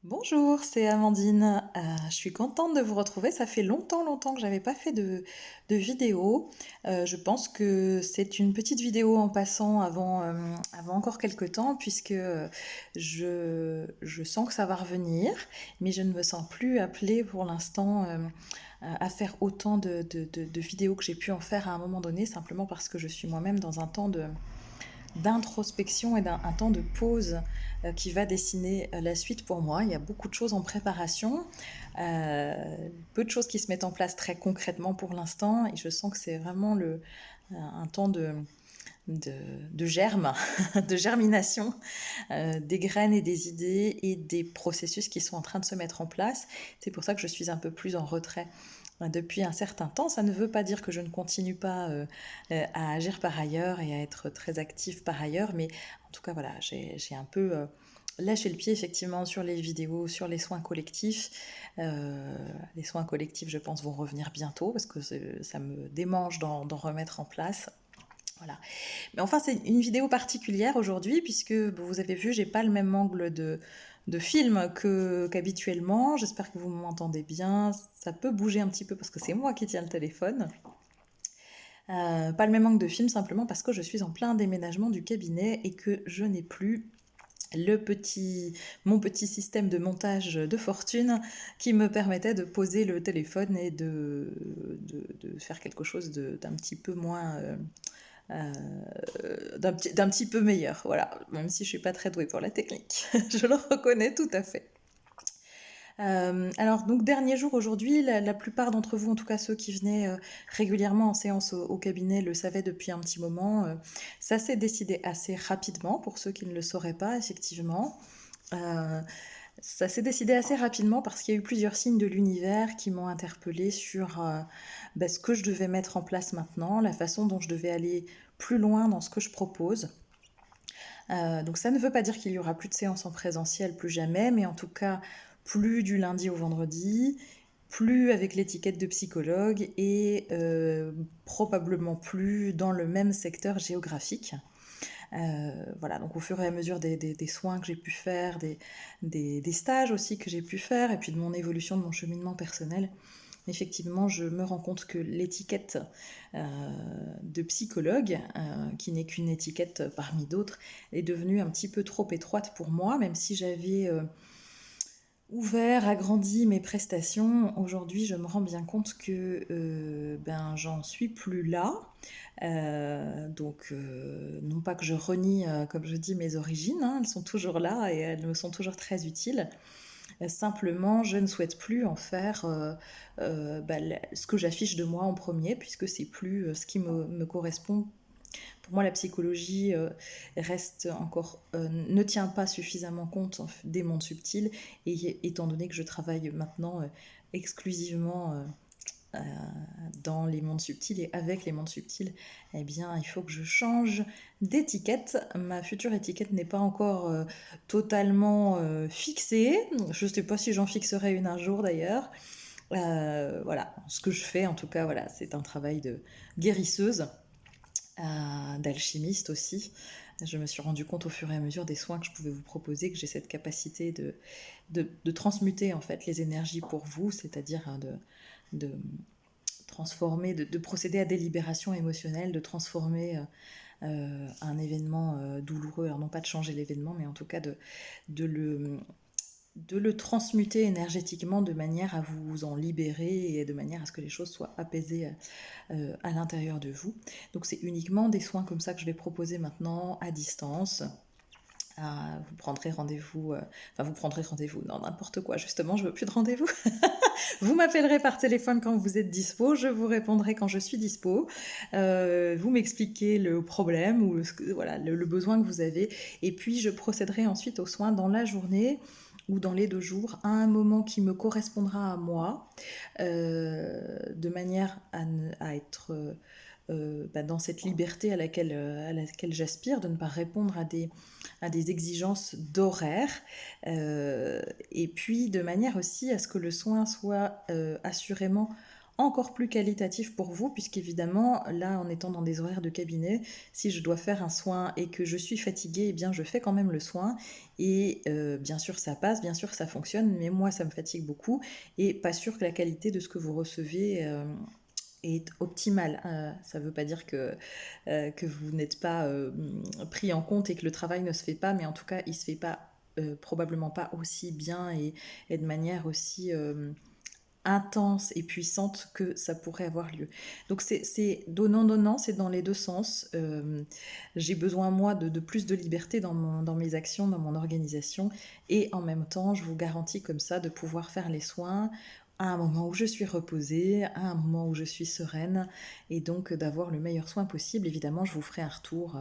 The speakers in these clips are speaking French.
Bonjour, c'est Amandine. Je suis contente de vous retrouver. Ça fait longtemps que j'avais pas fait de vidéo. Je pense que c'est une petite vidéo en passant avant encore quelques temps, puisque je sens que ça va revenir, mais je ne me sens plus appelée pour l'instant à faire autant de vidéos que j'ai pu en faire à un moment donné, simplement parce que je suis moi-même dans un temps d'introspection et un temps de pause qui va dessiner la suite pour moi. Il y a beaucoup de choses en préparation, peu de choses qui se mettent en place très concrètement pour l'instant, et je sens que c'est vraiment un temps de, de germe, de germination des graines et des idées et des processus qui sont en train de se mettre en place. C'est pour ça que je suis un peu plus en retrait depuis un certain temps. Ça ne veut pas dire que je ne continue pas à agir par ailleurs et à être très active par ailleurs, mais en tout cas, voilà, j'ai un peu lâché le pied effectivement sur les vidéos, sur les soins collectifs. Les soins collectifs, je pense, vont revenir bientôt parce que ça me démange d'en remettre en place. Voilà. Mais enfin, c'est une vidéo particulière aujourd'hui, puisque vous avez vu, j'ai pas le même angle de film qu'habituellement. J'espère que vous m'entendez bien. Ça peut bouger un petit peu parce que c'est moi qui tiens le téléphone. Pas le même angle de film, simplement parce que je suis en plein déménagement du cabinet et que je n'ai plus mon petit système de montage de fortune qui me permettait de poser le téléphone et de faire quelque chose d'un petit peu moins d'un petit peu meilleur, voilà, même si je suis pas très douée pour la technique, je le reconnais tout à fait. Alors donc dernier jour aujourd'hui, la plupart d'entre vous, en tout cas ceux qui venaient régulièrement en séance au cabinet, le savaient depuis un petit moment. Ça s'est décidé assez rapidement pour ceux qui ne le sauraient pas, effectivement. Euh, Ça s'est décidé assez rapidement parce qu'il y a eu plusieurs signes de l'univers qui m'ont interpellée sur ce que je devais mettre en place maintenant, la façon dont je devais aller plus loin dans ce que je propose. Donc ça ne veut pas dire qu'il y aura plus de séances en présentiel, plus jamais, mais en tout cas plus du lundi au vendredi, plus avec l'étiquette de psychologue et probablement plus dans le même secteur géographique. Voilà, donc au fur et à mesure des soins que j'ai pu faire, des stages aussi que j'ai pu faire, et puis de mon évolution, de mon cheminement personnel, effectivement, je me rends compte que l'étiquette de psychologue, qui n'est qu'une étiquette parmi d'autres, est devenue un petit peu trop étroite pour moi, même si j'avais ouvert, agrandi mes prestations. Aujourd'hui, je me rends bien compte que j'en suis plus là. Non pas que je renie, comme je dis, mes origines, hein, elles sont toujours là et elles me sont toujours très utiles. Simplement, je ne souhaite plus en faire ce que j'affiche de moi en premier, puisque c'est plus ce qui me correspond. Pour moi, la psychologie reste encore ne tient pas suffisamment compte des mondes subtils, et étant donné que je travaille maintenant exclusivement euh, dans les mondes subtils et avec les mondes subtils, eh bien, il faut que je change d'étiquette. Ma future étiquette n'est pas encore totalement fixée. Je ne sais pas si j'en fixerai une un jour d'ailleurs. Voilà, ce que je fais en tout cas, voilà, c'est un travail de guérisseuse, d'alchimiste aussi. Je me suis rendu compte au fur et à mesure des soins que je pouvais vous proposer que j'ai cette capacité de transmuter en fait les énergies pour vous, c'est-à-dire de transformer, de procéder à des libérations émotionnelles, de transformer un événement douloureux, alors non pas de changer l'événement, mais en tout cas de le, de le transmuter énergétiquement de manière à vous en libérer et de manière à ce que les choses soient apaisées à l'intérieur de vous. Donc c'est uniquement des soins comme ça que je vais proposer maintenant à distance. Vous prendrez rendez-vous, vous prendrez rendez-vous, non, n'importe quoi, justement, je veux plus de rendez-vous. Vous m'appellerez par téléphone quand vous êtes dispo, je vous répondrai quand je suis dispo. Vous m'expliquez le problème ou voilà, le besoin que vous avez, et puis je procéderai ensuite aux soins dans la journée ou dans les 2 jours, à un moment qui me correspondra à moi, de manière à être dans cette liberté à laquelle j'aspire, de ne pas répondre à des exigences d'horaire, et puis de manière aussi à ce que le soin soit assurément encore plus qualitatif pour vous, puisqu'évidemment, là, en étant dans des horaires de cabinet, si je dois faire un soin et que je suis fatiguée, eh bien, je fais quand même le soin. Et bien sûr, ça passe, bien sûr, ça fonctionne, mais moi, ça me fatigue beaucoup et pas sûr que la qualité de ce que vous recevez est optimale. Ça ne veut pas dire que vous n'êtes pas pris en compte et que le travail ne se fait pas, mais en tout cas, il ne se fait pas probablement pas aussi bien et de manière aussi intense et puissante que ça pourrait avoir lieu. Donc c'est donnant-donnant, c'est dans les deux sens. J'ai besoin, moi, de plus de liberté dans mes actions, dans mon organisation, et en même temps, je vous garantis comme ça de pouvoir faire les soins à un moment où je suis reposée, à un moment où je suis sereine, et donc d'avoir le meilleur soin possible. Évidemment, je vous ferai un retour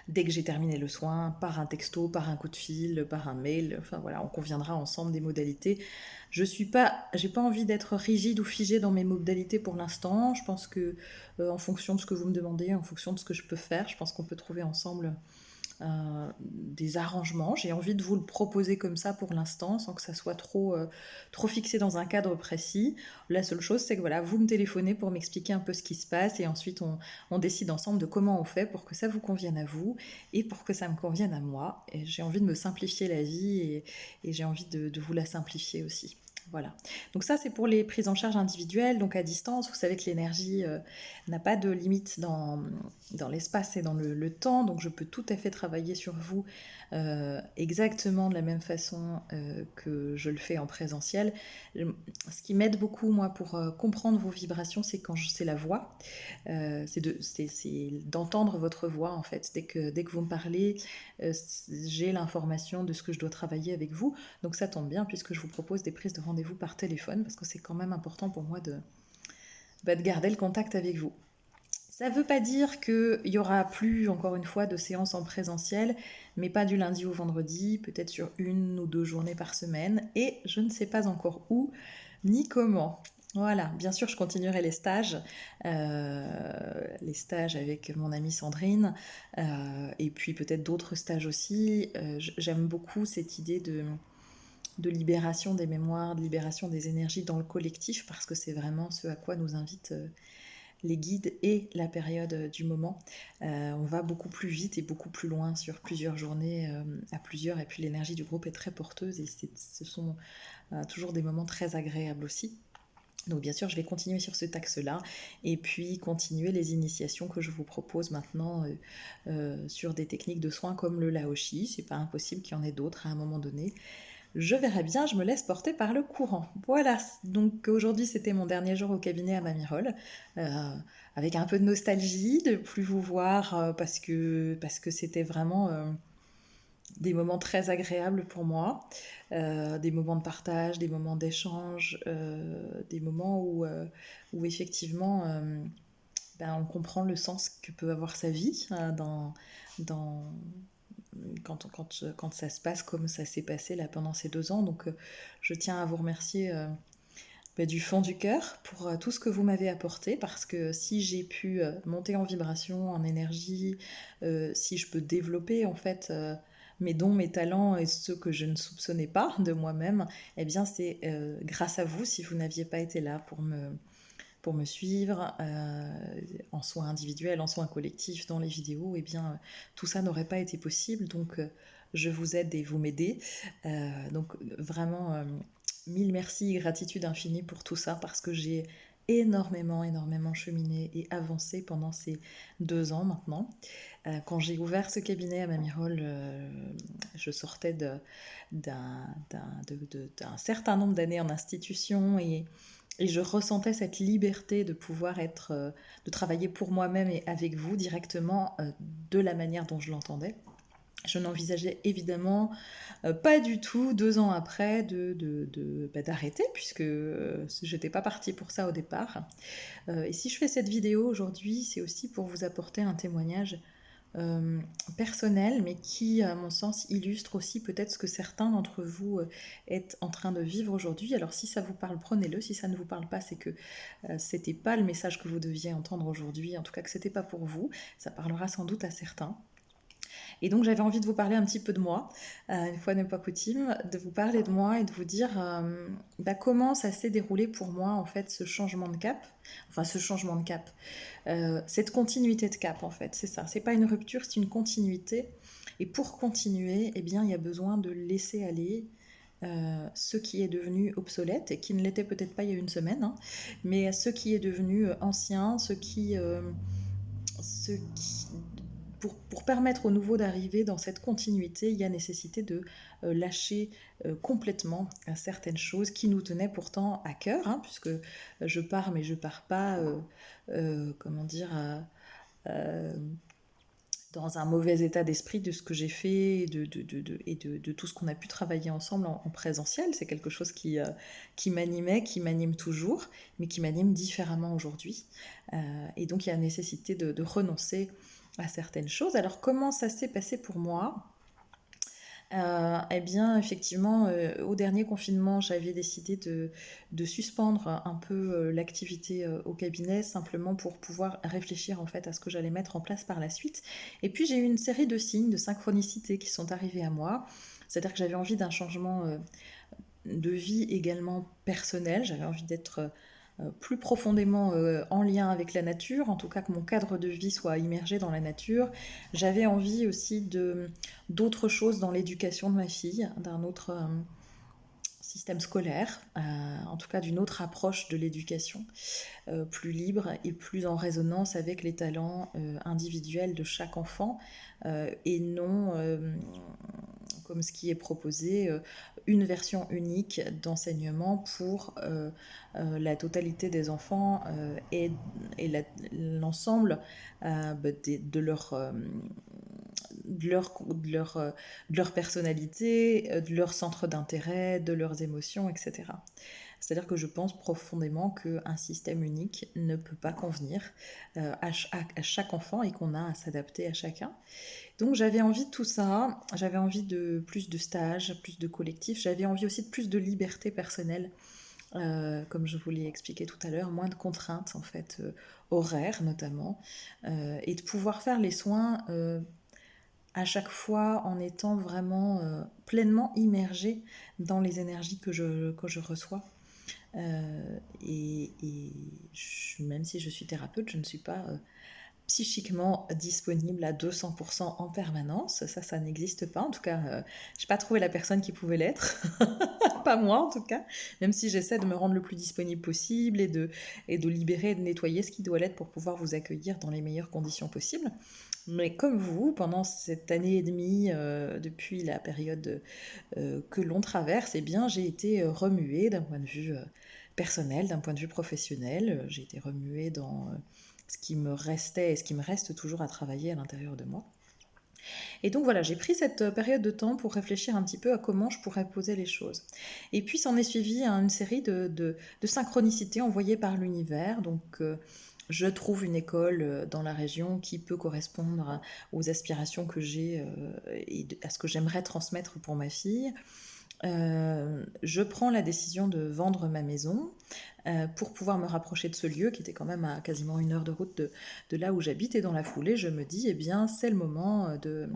dès que j'ai terminé le soin, par un texto, par un coup de fil, par un mail. Enfin voilà, on conviendra ensemble des modalités. J'ai pas envie d'être rigide ou figée dans mes modalités pour l'instant. Je pense que en fonction de ce que vous me demandez, en fonction de ce que je peux faire, je pense qu'on peut trouver ensemble des arrangements. J'ai envie de vous le proposer comme ça pour l'instant, sans que ça soit trop fixé dans un cadre précis. La seule chose, c'est que voilà, vous me téléphonez pour m'expliquer un peu ce qui se passe et ensuite on décide ensemble de comment on fait pour que ça vous convienne à vous et pour que ça me convienne à moi. Et j'ai envie de me simplifier la vie et j'ai envie de vous la simplifier aussi. Voilà. Donc ça, c'est pour les prises en charge individuelles, donc à distance. Vous savez que l'énergie n'a pas de limite dans l'espace et dans le temps, donc je peux tout à fait travailler sur vous exactement de la même façon que je le fais en présentiel. Ce qui m'aide beaucoup, moi, pour comprendre vos vibrations, c'est la voix. C'est d'entendre votre voix, en fait. Dès que vous me parlez, j'ai l'information de ce que je dois travailler avec vous. Donc ça tombe bien, puisque je vous propose des prises de rendez-vous par téléphone, parce que c'est quand même important pour moi de garder le contact avec vous. Ça ne veut pas dire qu'il y aura plus, encore une fois, de séances en présentiel, mais pas du lundi au vendredi, peut-être sur 1 ou 2 journées par semaine, et je ne sais pas encore où ni comment. Voilà, bien sûr, je continuerai les stages avec mon amie Sandrine, et puis peut-être d'autres stages aussi. J'aime beaucoup cette idée de libération des mémoires, de libération des énergies dans le collectif, parce que c'est vraiment ce à quoi nous invitent les guides et la période du moment. On va beaucoup plus vite et beaucoup plus loin sur plusieurs journées à plusieurs, et puis l'énergie du groupe est très porteuse et ce sont toujours des moments très agréables aussi. Donc bien sûr, je vais continuer sur ce axe-là et puis continuer les initiations que je vous propose maintenant sur des techniques de soins comme le Laoshi. C'est pas impossible qu'il y en ait d'autres à un moment donné. Je verrai bien, je me laisse porter par le courant. Voilà, donc aujourd'hui c'était mon dernier jour au cabinet à Mamirol, avec un peu de nostalgie de plus vous voir parce que c'était vraiment des moments très agréables pour moi, des moments de partage, des moments d'échange, des moments où effectivement on comprend le sens que peut avoir sa vie dans, quand ça se passe comme ça s'est passé là pendant ces 2 ans. Donc je tiens à vous remercier du fond du cœur pour tout ce que vous m'avez apporté, parce que si j'ai pu monter en vibration, en énergie, si je peux développer en fait mes dons, mes talents et ceux que je ne soupçonnais pas de moi-même, eh bien c'est grâce à vous. Si vous n'aviez pas été là pour me suivre en soins individuels, en soins collectifs, dans les vidéos, eh bien tout ça n'aurait pas été possible. Donc je vous aide et vous m'aidez. Donc vraiment mille merci et gratitude infinie pour tout ça, parce que j'ai énormément cheminé et avancé pendant ces 2 ans maintenant. Quand j'ai ouvert ce cabinet à Mamirol, je sortais d'un certain nombre d'années en institution et je ressentais cette liberté de pouvoir de travailler pour moi-même et avec vous directement de la manière dont je l'entendais. Je n'envisageais évidemment pas du tout 2 ans après d'arrêter, puisque je n'étais pas partie pour ça au départ. Et si je fais cette vidéo aujourd'hui, c'est aussi pour vous apporter un témoignage euh, personnel, mais qui, à mon sens, illustre aussi peut-être ce que certains d'entre vous êtes en train de vivre aujourd'hui. Alors si ça vous parle, prenez-le. Si ça ne vous parle pas, c'est que c'était pas le message que vous deviez entendre aujourd'hui, en tout cas que c'était pas pour vous. Ça parlera sans doute à certains. Et donc j'avais envie de vous parler un petit peu de moi, une fois n'est pas coutume, de vous parler de moi et de vous dire comment ça s'est déroulé pour moi en fait ce changement de cap, enfin ce changement de cap, cette continuité de cap en fait, c'est ça, c'est pas une rupture, c'est une continuité. Et pour continuer, eh bien il y a besoin de laisser aller ce qui est devenu obsolète et qui ne l'était peut-être pas il y a une semaine, hein, mais ce qui est devenu ancien, ce qui pour permettre au nouveau d'arriver dans cette continuité, il y a nécessité de lâcher complètement certaines choses qui nous tenaient pourtant à cœur, hein, puisque je pars, mais je pars pas, comment dire, euh, dans un mauvais état d'esprit de ce que j'ai fait et de tout ce qu'on a pu travailler ensemble en présentiel. C'est quelque chose qui m'animait, qui m'anime toujours, mais qui m'anime différemment aujourd'hui. Et donc il y a nécessité de renoncer à certaines choses. Alors comment ça s'est passé pour moi? Eh bien, effectivement, au dernier confinement, j'avais décidé de suspendre un peu l'activité au cabinet, simplement pour pouvoir réfléchir en fait à ce que j'allais mettre en place par la suite. Et puis j'ai eu une série de signes de synchronicité qui sont arrivés à moi. C'est-à-dire que j'avais envie d'un changement de vie également personnel. J'avais envie d'être plus profondément en lien avec la nature, en tout cas que mon cadre de vie soit immergé dans la nature. J'avais envie aussi d'autres choses dans l'éducation de ma fille, d'un autre système scolaire, en tout cas d'une autre approche de l'éducation, plus libre et plus en résonance avec les talents individuels de chaque enfant, et non comme ce qui est proposé, une version unique d'enseignement pour la totalité des enfants et l'ensemble de leur personnalité, de leur centre d'intérêt, de leurs émotions, etc. C'est-à-dire que je pense profondément qu'un système unique ne peut pas convenir à chaque enfant et qu'on a à s'adapter à chacun. Donc j'avais envie de tout ça, j'avais envie de plus de stages, plus de collectifs, j'avais envie aussi de plus de liberté personnelle, comme je vous l'ai expliqué tout à l'heure, moins de contraintes en fait, horaires notamment, et de pouvoir faire les soins à chaque fois en étant vraiment pleinement immergée dans les énergies que je reçois. Même si je suis thérapeute, je ne suis pas psychiquement disponible à 200% en permanence. Ça n'existe pas. En tout cas, je n'ai pas trouvé la personne qui pouvait l'être. Pas moi, en tout cas. Même si j'essaie de me rendre le plus disponible possible et de libérer et de nettoyer ce qui doit l'être pour pouvoir vous accueillir dans les meilleures conditions possibles. Mais comme vous, pendant cette année et demie, depuis la période que l'on traverse, eh bien, j'ai été remuée d'un point de vue personnel, d'un point de vue professionnel. J'ai été remuée dans ce qui me restait et ce qui me reste toujours à travailler à l'intérieur de moi. Et donc voilà, j'ai pris cette période de temps pour réfléchir un petit peu à comment je pourrais poser les choses. Et puis s'en est suivi une série de synchronicités envoyées par l'univers. Donc je trouve une école dans la région qui peut correspondre aux aspirations que j'ai et à ce que j'aimerais transmettre pour ma fille. Je prends la décision de vendre ma maison pour pouvoir me rapprocher de ce lieu qui était quand même à quasiment 1 heure de route de là où j'habite. Et dans la foulée, je me dis, eh bien, c'est le moment de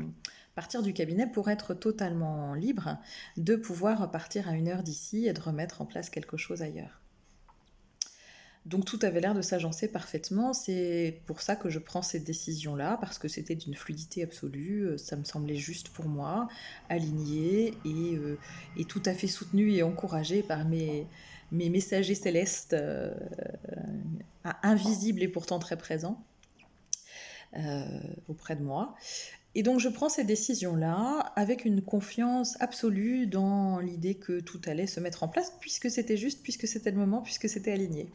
partir du cabinet pour être totalement libre, de pouvoir partir à 1 heure d'ici et de remettre en place quelque chose ailleurs. Donc tout avait l'air de s'agencer parfaitement, c'est pour ça que je prends cette décision-là, parce que c'était d'une fluidité absolue, ça me semblait juste pour moi, aligné et tout à fait soutenu et encouragé par mes messagers célestes, invisibles et pourtant très présents auprès de moi. Et donc je prends cette décision-là avec une confiance absolue dans l'idée que tout allait se mettre en place, puisque c'était juste, puisque c'était le moment, puisque c'était aligné.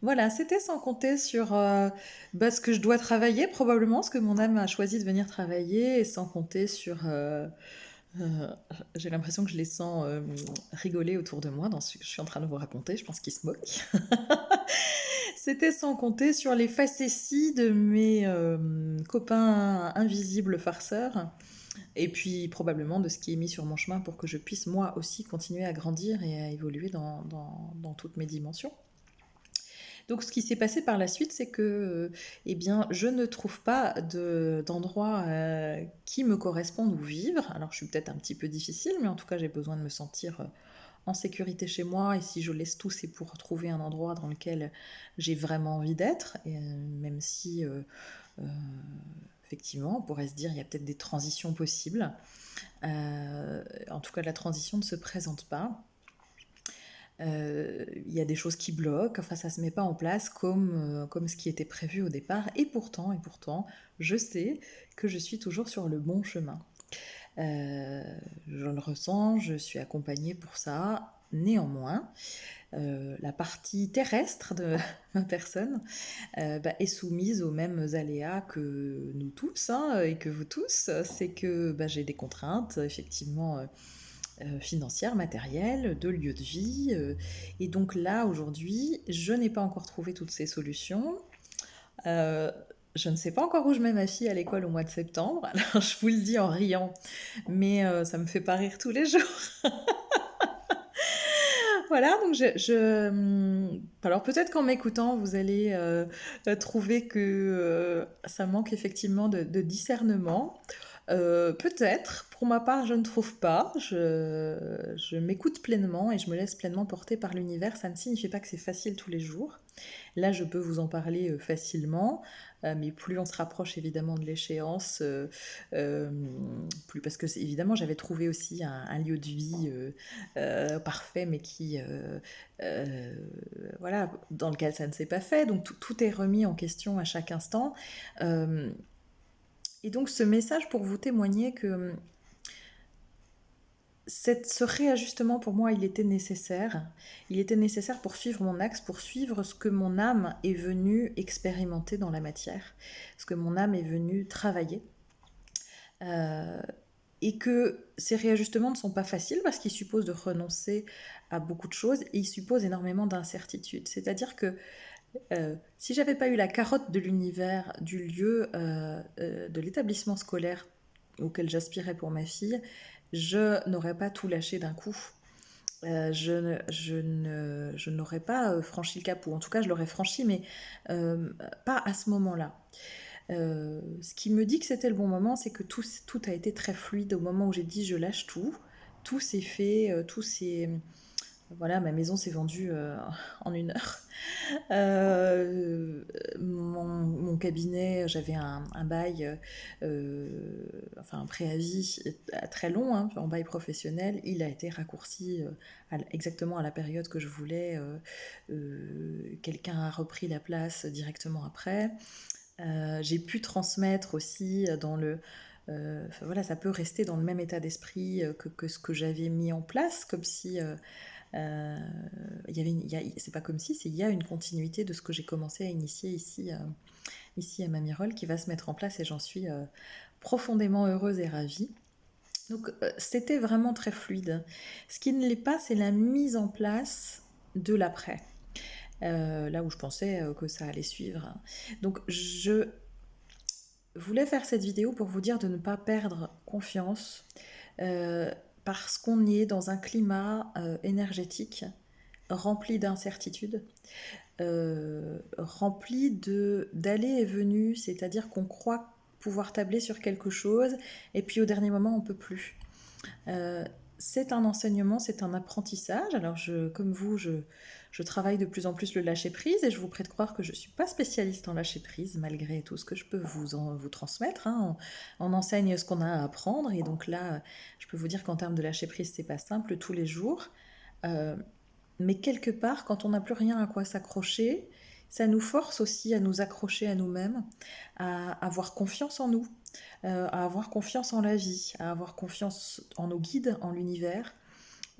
Voilà, c'était sans compter sur ce que je dois travailler, probablement, ce que mon âme a choisi de venir travailler, et sans compter sur... euh, j'ai l'impression que je les sens rigoler autour de moi dans ce que je suis en train de vous raconter, je pense qu'ils se moquent. C'était sans compter sur les facéties de mes copains invisibles farceurs, et puis probablement de ce qui est mis sur mon chemin pour que je puisse moi aussi continuer à grandir et à évoluer dans toutes mes dimensions. Donc ce qui s'est passé par la suite, c'est que eh bien, je ne trouve pas d'endroit qui me corresponde où vivre. Alors je suis peut-être un petit peu difficile, mais en tout cas j'ai besoin de me sentir en sécurité chez moi. Et si je laisse tout, c'est pour trouver un endroit dans lequel j'ai vraiment envie d'être. Et même si euh, effectivement on pourrait se dire il y a peut-être des transitions possibles. En tout cas la transition ne se présente pas. Il y a des choses qui bloquent, enfin ça se met pas en place comme ce qui était prévu au départ, et pourtant, je sais que je suis toujours sur le bon chemin. Euh, je le ressens, je suis accompagnée pour ça. Néanmoins, la partie terrestre de ma personne est soumise aux mêmes aléas que nous tous, hein, et que vous tous. C'est que j'ai des contraintes, effectivement, financière, matérielle, de lieu de vie. Et donc là, aujourd'hui, je n'ai pas encore trouvé toutes ces solutions. Euh, je ne sais pas encore où je mets ma fille à l'école au mois de septembre. Alors je vous le dis en riant, mais ça me fait pas rire tous les jours. Voilà, donc alors peut-être qu'en m'écoutant, vous allez trouver que ça manque effectivement de discernement. Peut-être, pour ma part, je ne trouve pas. Je m'écoute pleinement et je me laisse pleinement porter par l'univers. Ça ne signifie pas que c'est facile tous les jours. Là, je peux vous en parler facilement, mais plus on se rapproche évidemment de l'échéance, euh, plus parce que évidemment j'avais trouvé aussi un lieu de vie parfait, mais qui, euh, voilà, dans lequel ça ne s'est pas fait. Donc tout est remis en question à chaque instant. Euh, et donc ce message pour vous témoigner que ce réajustement, pour moi, il était nécessaire. Il était nécessaire pour suivre mon axe, pour suivre ce que mon âme est venue expérimenter dans la matière, ce que mon âme est venue travailler. Euh, et que ces réajustements ne sont pas faciles parce qu'ils supposent de renoncer à beaucoup de choses et ils supposent énormément d'incertitudes. C'est-à-dire que si j'avais pas eu la carotte de l'univers, du lieu, de l'établissement scolaire auquel j'aspirais pour ma fille, je n'aurais pas tout lâché d'un coup. Je n'aurais pas franchi le cap, ou en tout cas je l'aurais franchi, mais pas à ce moment-là. Ce qui me dit que c'était le bon moment, c'est que tout a été très fluide au moment où j'ai dit je lâche tout. Tout s'est fait, tout s'est... Voilà, ma maison s'est vendue en 1 heure. Mon cabinet, j'avais un bail, enfin un préavis très long, hein, en bail professionnel. Il a été raccourci exactement à la période que je voulais. Quelqu'un a repris la place directement après. J'ai pu transmettre aussi dans le... enfin, voilà, ça peut rester dans le même état d'esprit que ce que j'avais mis en place, comme si euh, c'est pas comme si, c'est il y a une continuité de ce que j'ai commencé à initier ici à Mamirol qui va se mettre en place et j'en suis profondément heureuse et ravie. Donc c'était vraiment très fluide. Ce qui ne l'est pas, c'est la mise en place de l'après. Là où je pensais que ça allait suivre. Donc je voulais faire cette vidéo pour vous dire de ne pas perdre confiance euh, parce qu'on y est dans un climat énergétique rempli d'incertitudes, rempli d'allées et venues, c'est-à-dire qu'on croit pouvoir tabler sur quelque chose et puis au dernier moment on peut plus. Euh, c'est un enseignement, c'est un apprentissage. Alors, comme vous, je travaille de plus en plus le lâcher-prise et je vous prie de croire que je ne suis pas spécialiste en lâcher-prise, malgré tout ce que je peux vous transmettre, hein. On enseigne ce qu'on a à apprendre et donc là, je peux vous dire qu'en termes de lâcher-prise, c'est pas simple tous les jours. Euh, mais quelque part, quand on n'a plus rien à quoi s'accrocher, ça nous force aussi à nous accrocher à nous-mêmes, à avoir confiance en nous, à avoir confiance en la vie, à avoir confiance en nos guides, en l'univers.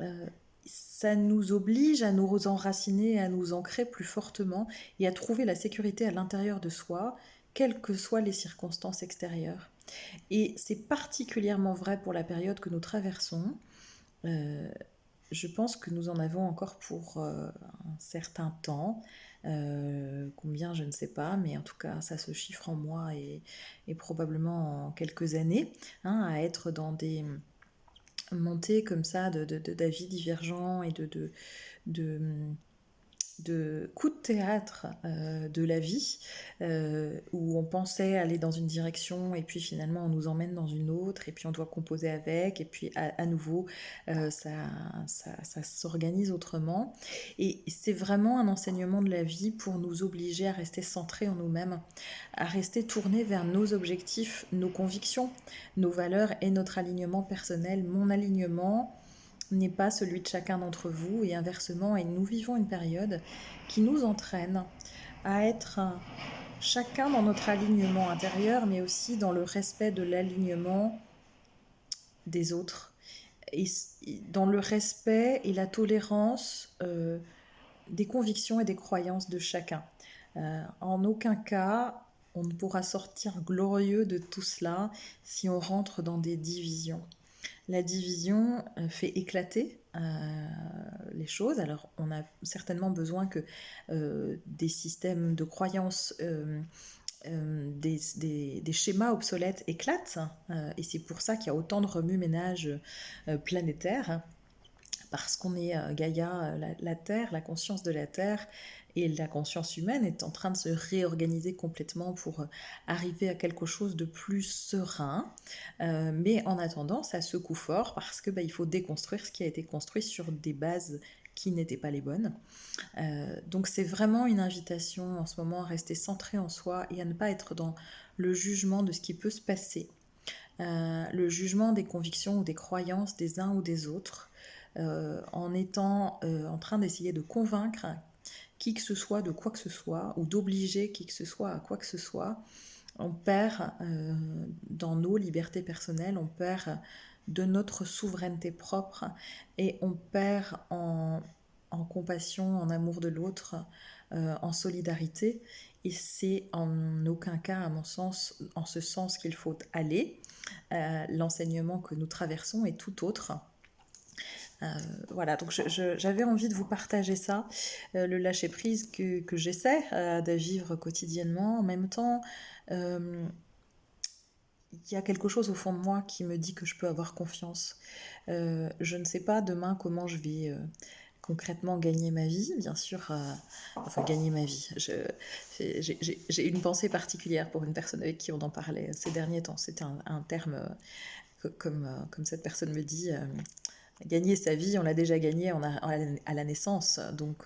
Euh, Ça nous oblige à nous enraciner, à nous ancrer plus fortement et à trouver la sécurité à l'intérieur de soi, quelles que soient les circonstances extérieures. Et c'est particulièrement vrai pour la période que nous traversons. Euh, je pense que nous en avons encore pour un certain temps. Combien, je ne sais pas, mais en tout cas, ça se chiffre en mois et probablement en quelques années, hein, à être dans des montées comme ça d'avis divergents et de de coups de théâtre de la vie, où on pensait aller dans une direction et puis finalement on nous emmène dans une autre et puis on doit composer avec et puis à nouveau ça s'organise autrement. Et c'est vraiment un enseignement de la vie pour nous obliger à rester centrés en nous-mêmes, à rester tournés vers nos objectifs, nos convictions, nos valeurs et notre alignement personnel. Mon alignement n'est pas celui de chacun d'entre vous et inversement, et nous vivons une période qui nous entraîne à être chacun dans notre alignement intérieur, mais aussi dans le respect de l'alignement des autres, et dans le respect et la tolérance des convictions et des croyances de chacun. En aucun cas, on ne pourra sortir glorieux de tout cela si on rentre dans des divisions. La division fait éclater les choses. Alors, on a certainement besoin que des systèmes de croyances, des schémas obsolètes éclatent. Et c'est pour ça qu'il y a autant de remue-ménage planétaire. Parce qu'on est Gaïa, la Terre, la conscience de la Terre et la conscience humaine est en train de se réorganiser complètement pour arriver à quelque chose de plus serein. Mais en attendant, ça secoue fort parce que il faut déconstruire ce qui a été construit sur des bases qui n'étaient pas les bonnes. Donc c'est vraiment une invitation en ce moment à rester centré en soi et à ne pas être dans le jugement de ce qui peut se passer, le jugement des convictions ou des croyances des uns ou des autres, en étant en train d'essayer de convaincre qui que ce soit de quoi que ce soit, ou d'obliger qui que ce soit à quoi que ce soit. On perd dans nos libertés personnelles, on perd de notre souveraineté propre, et on perd en compassion, en amour de l'autre, en solidarité. Et c'est en aucun cas, à mon sens, en ce sens qu'il faut aller. L'enseignement que nous traversons est tout autre. Voilà, donc j'avais envie de vous partager ça, le lâcher-prise que j'essaie de vivre quotidiennement. En même temps, il y a quelque chose au fond de moi qui me dit que je peux avoir confiance. Je ne sais pas demain comment je vais concrètement gagner ma vie, bien sûr. Enfin, gagner ma vie. J'ai une pensée particulière pour une personne avec qui on en parlait ces derniers temps. C'était un terme, comme cette personne me dit, gagner sa vie, on l'a déjà gagné à la naissance. Donc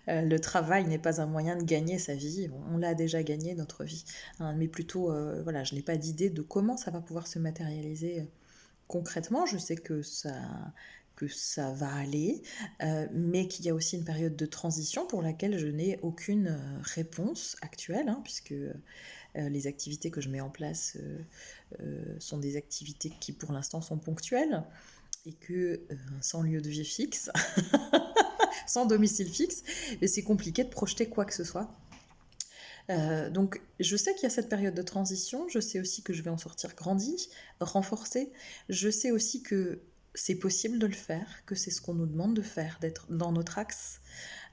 le travail n'est pas un moyen de gagner sa vie, on l'a déjà gagné notre vie. Hein, mais plutôt, voilà, je n'ai pas d'idée de comment ça va pouvoir se matérialiser concrètement. Je sais que ça va aller, mais qu'il y a aussi une période de transition pour laquelle je n'ai aucune réponse actuelle, hein, puisque les activités que je mets en place sont des activités qui pour l'instant sont ponctuelles, et que sans lieu de vie fixe, sans domicile fixe, c'est compliqué de projeter quoi que ce soit. Donc je sais qu'il y a cette période de transition, je sais aussi que je vais en sortir grandi, renforcée, je sais aussi que c'est possible de le faire, que c'est ce qu'on nous demande de faire, d'être dans notre axe,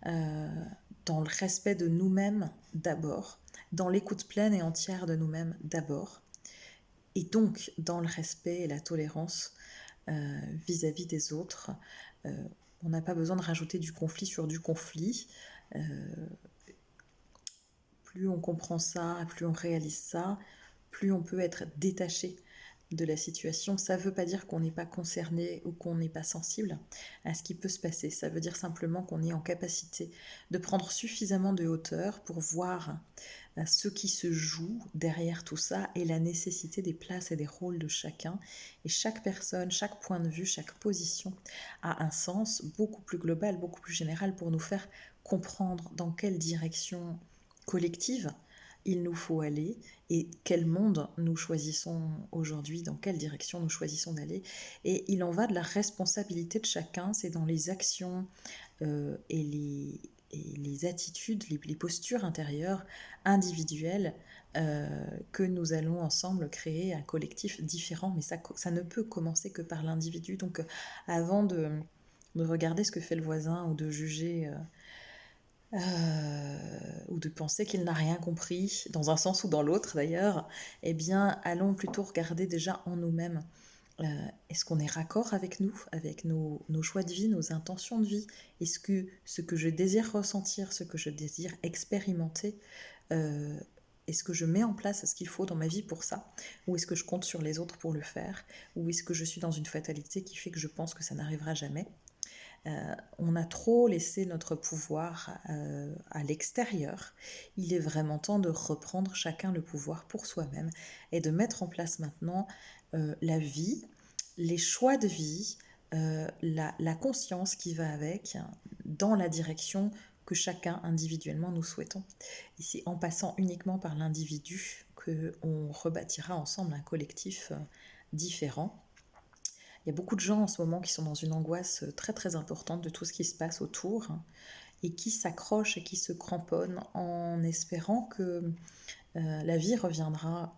dans le respect de nous-mêmes d'abord, dans l'écoute pleine et entière de nous-mêmes d'abord, et donc dans le respect et la tolérance vis-à-vis des autres. On n'a pas besoin de rajouter du conflit sur du conflit. Plus on comprend ça, plus on réalise ça, plus on peut être détaché de la situation. Ça ne veut pas dire qu'on n'est pas concerné ou qu'on n'est pas sensible à ce qui peut se passer. Ça veut dire simplement qu'on est en capacité de prendre suffisamment de hauteur pour voir ce qui se joue derrière tout ça et la nécessité des places et des rôles de chacun. Et chaque personne, chaque point de vue, chaque position a un sens beaucoup plus global, beaucoup plus général pour nous faire comprendre dans quelle direction collective il nous faut aller et quel monde nous choisissons aujourd'hui, dans quelle direction nous choisissons d'aller. Et il en va de la responsabilité de chacun, c'est dans les actions et les attitudes, les postures intérieures, individuelles, que nous allons ensemble créer un collectif différent. Mais ça ne peut commencer que par l'individu. Donc avant de regarder ce que fait le voisin ou de juger ou de penser qu'il n'a rien compris, dans un sens ou dans l'autre d'ailleurs, eh bien allons plutôt regarder déjà en nous-mêmes Est-ce qu'on est raccord avec nous, avec nos choix de vie, nos intentions de vie? Est-ce que ce que je désire ressentir, ce que je désire expérimenter, euh, est-ce que je mets en place ce qu'il faut dans ma vie pour ça? Ou est-ce que je compte sur les autres pour le faire? Ou est-ce que je suis dans une fatalité qui fait que je pense que ça n'arrivera jamais? On a trop laissé notre pouvoir à l'extérieur. Il est vraiment temps de reprendre chacun le pouvoir pour soi-même et de mettre en place maintenant la vie, les choix de vie, la conscience qui va avec, dans la direction que chacun individuellement nous souhaitons. Et c'est en passant uniquement par l'individu qu'on rebâtira ensemble un collectif différent. Il y a beaucoup de gens en ce moment qui sont dans une angoisse très très importante de tout ce qui se passe autour et qui s'accrochent et qui se cramponnent en espérant que la vie reviendra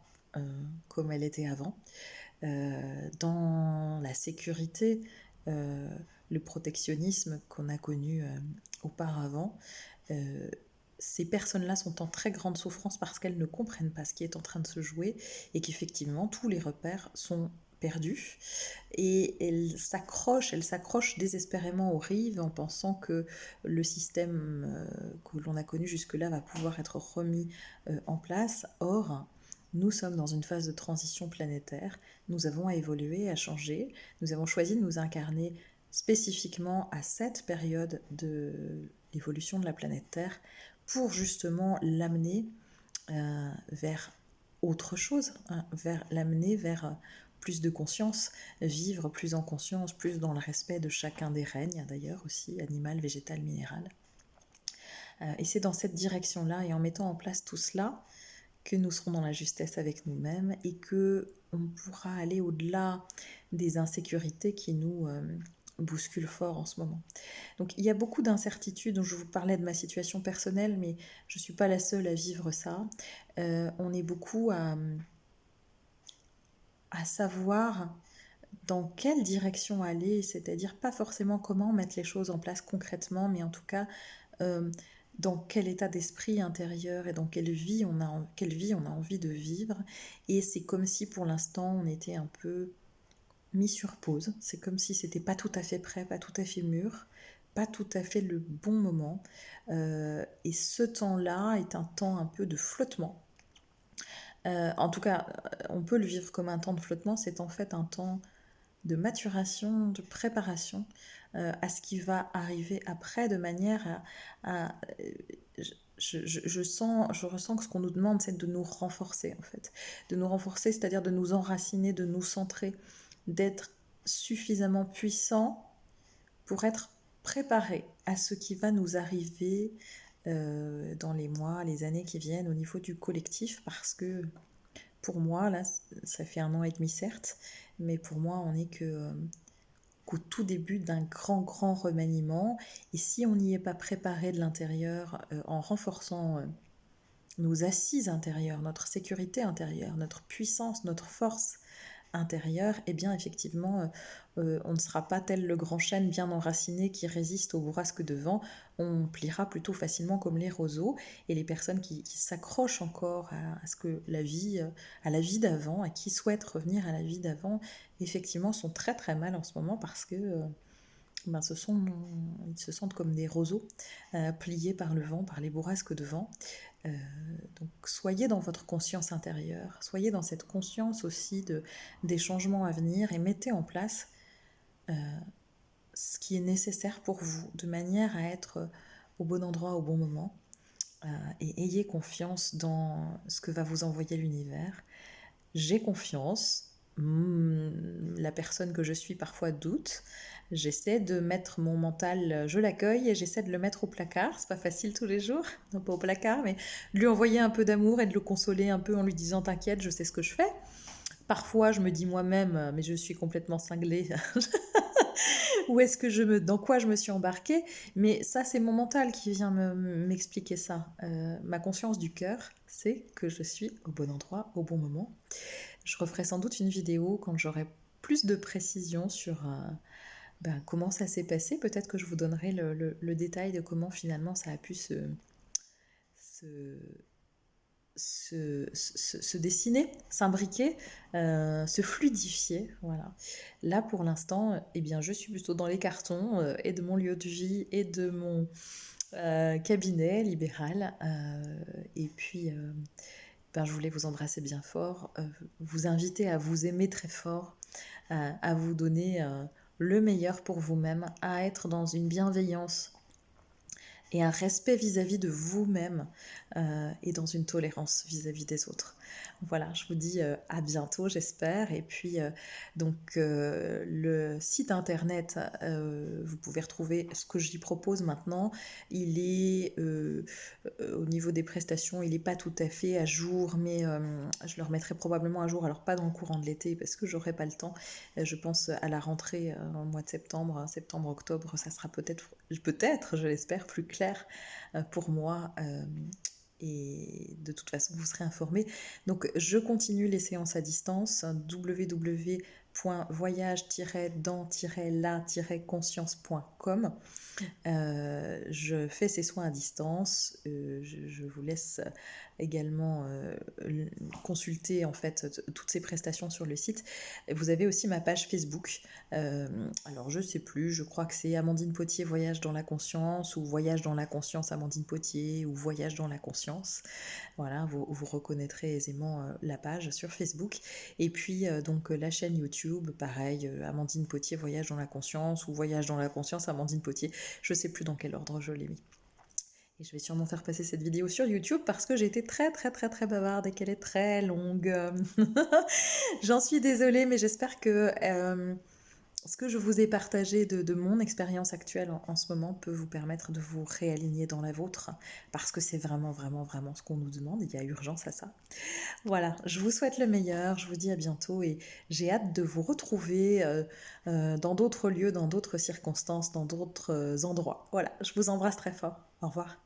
comme elle était avant, dans la sécurité, le protectionnisme qu'on a connu auparavant. Ces personnes-là sont en très grande souffrance parce qu'elles ne comprennent pas ce qui est en train de se jouer et qu'effectivement tous les repères sont perdus et elles s'accrochent désespérément aux rives en pensant que le système que l'on a connu jusque-là va pouvoir être remis en place. Or, nous sommes dans une phase de transition planétaire, nous avons à évoluer, à changer, nous avons choisi de nous incarner spécifiquement à cette période de l'évolution de la planète Terre pour justement l'amener vers autre chose, hein, l'amener vers plus de conscience, vivre plus en conscience, plus dans le respect de chacun des règnes d'ailleurs aussi, animal, végétal, minéral. Et c'est dans cette direction-là et en mettant en place tout cela que nous serons dans la justesse avec nous-mêmes et que on pourra aller au-delà des insécurités qui nous bousculent fort en ce moment. Donc il y a beaucoup d'incertitudes, dont je vous parlais de ma situation personnelle, mais je ne suis pas la seule à vivre ça. On est beaucoup à savoir dans quelle direction aller, c'est-à-dire pas forcément comment mettre les choses en place concrètement, mais en tout cas euh, dans quel état d'esprit intérieur et dans quelle vie on a envie de vivre. Et c'est comme si pour l'instant on était un peu mis sur pause. C'est comme si c'était pas tout à fait prêt, pas tout à fait mûr, pas tout à fait le bon moment. Et ce temps-là est un temps un peu de flottement. En tout cas, on peut le vivre comme un temps de flottement. C'est en fait un temps de maturation, de préparation à ce qui va arriver après, de manière à je ressens que ce qu'on nous demande, c'est de nous renforcer, en fait. De nous renforcer, c'est-à-dire de nous enraciner, de nous centrer, d'être suffisamment puissant pour être préparé à ce qui va nous arriver dans les mois, les années qui viennent au niveau du collectif, parce que pour moi, là, ça fait 1 an et demi certes, mais pour moi, on n'est qu'au tout début d'un grand, grand remaniement. Et si on n'y est pas préparé de l'intérieur, en renforçant nos assises intérieures, notre sécurité intérieure, notre puissance, notre force intérieure, eh bien effectivement, on ne sera pas tel le grand chêne bien enraciné qui résiste aux bourrasques de vent, on pliera plutôt facilement comme les roseaux, et les personnes qui s'accrochent encore à ce que la vie, à la vie d'avant, et qui souhaitent revenir à la vie d'avant, effectivement sont très très mal en ce moment parce que ben, ils se sentent comme des roseaux pliés par le vent, par les bourrasques de vent. Euh, donc soyez dans votre conscience intérieure, soyez dans cette conscience aussi des changements à venir et mettez en place euh, ce qui est nécessaire pour vous, de manière à être au bon endroit au bon moment. Et ayez confiance dans ce que va vous envoyer l'univers. J'ai confiance. La personne que je suis parfois doute. J'essaie de mettre mon mental, je l'accueille et j'essaie de le mettre au placard. C'est pas facile tous les jours, non pas au placard, mais de lui envoyer un peu d'amour et de le consoler un peu en lui disant t'inquiète, je sais ce que je fais. Parfois, je me dis moi-même, mais je suis complètement cinglée. Où est-ce que dans quoi je me suis embarquée? Mais ça, c'est mon mental qui vient m'expliquer ça. Ma conscience du cœur, c'est que je suis au bon endroit, au bon moment. Je referai sans doute une vidéo quand j'aurai plus de précision sur comment ça s'est passé. Peut-être que je vous donnerai le détail de comment finalement ça a pu se se dessiner, s'imbriquer, se fluidifier, voilà. Là, pour l'instant, eh bien, je suis plutôt dans les cartons et de mon lieu de vie et de mon cabinet libéral. Et puis, ben, je voulais vous embrasser bien fort, vous inviter à vous aimer très fort, à vous donner le meilleur pour vous-même, à être dans une bienveillance et un respect vis-à-vis de vous-même et dans une tolérance vis-à-vis des autres. Voilà, je vous dis à bientôt, j'espère. Et puis, le site internet, vous pouvez retrouver ce que j'y propose maintenant. Il est, au niveau des prestations, il n'est pas tout à fait à jour, mais je le remettrai probablement à jour. Alors, pas dans le courant de l'été, parce que j'aurai pas le temps. Je pense à la rentrée au mois de septembre, septembre-octobre, ça sera peut-être, je l'espère, plus clair pour moi. Et de toute façon, vous serez informés. Donc, je continue les séances à distance. www.voyage-dans-la-conscience.com. Je fais ces soins à distance. Je vous laisse également consulter en fait toutes ces prestations sur le site. Vous avez aussi ma page Facebook. Alors je sais plus, je crois que c'est Amandine Potier Voyage dans la conscience ou Voyage dans la conscience Amandine Potier ou Voyage dans la conscience. Voilà, vous reconnaîtrez aisément la page sur Facebook. Et puis donc la chaîne YouTube, pareil, Amandine Potier Voyage dans la conscience ou Voyage dans la conscience Amandine Potier. Je sais plus dans quel ordre je l'ai mis. Et je vais sûrement faire passer cette vidéo sur YouTube parce que j'ai été très très très très bavarde et qu'elle est très longue. J'en suis désolée, mais j'espère que ce que je vous ai partagé de mon expérience actuelle en ce moment peut vous permettre de vous réaligner dans la vôtre parce que c'est vraiment vraiment vraiment ce qu'on nous demande. Il y a urgence à ça. Voilà, je vous souhaite le meilleur, je vous dis à bientôt et j'ai hâte de vous retrouver dans d'autres lieux, dans d'autres circonstances, dans d'autres endroits. Voilà, je vous embrasse très fort. Au revoir.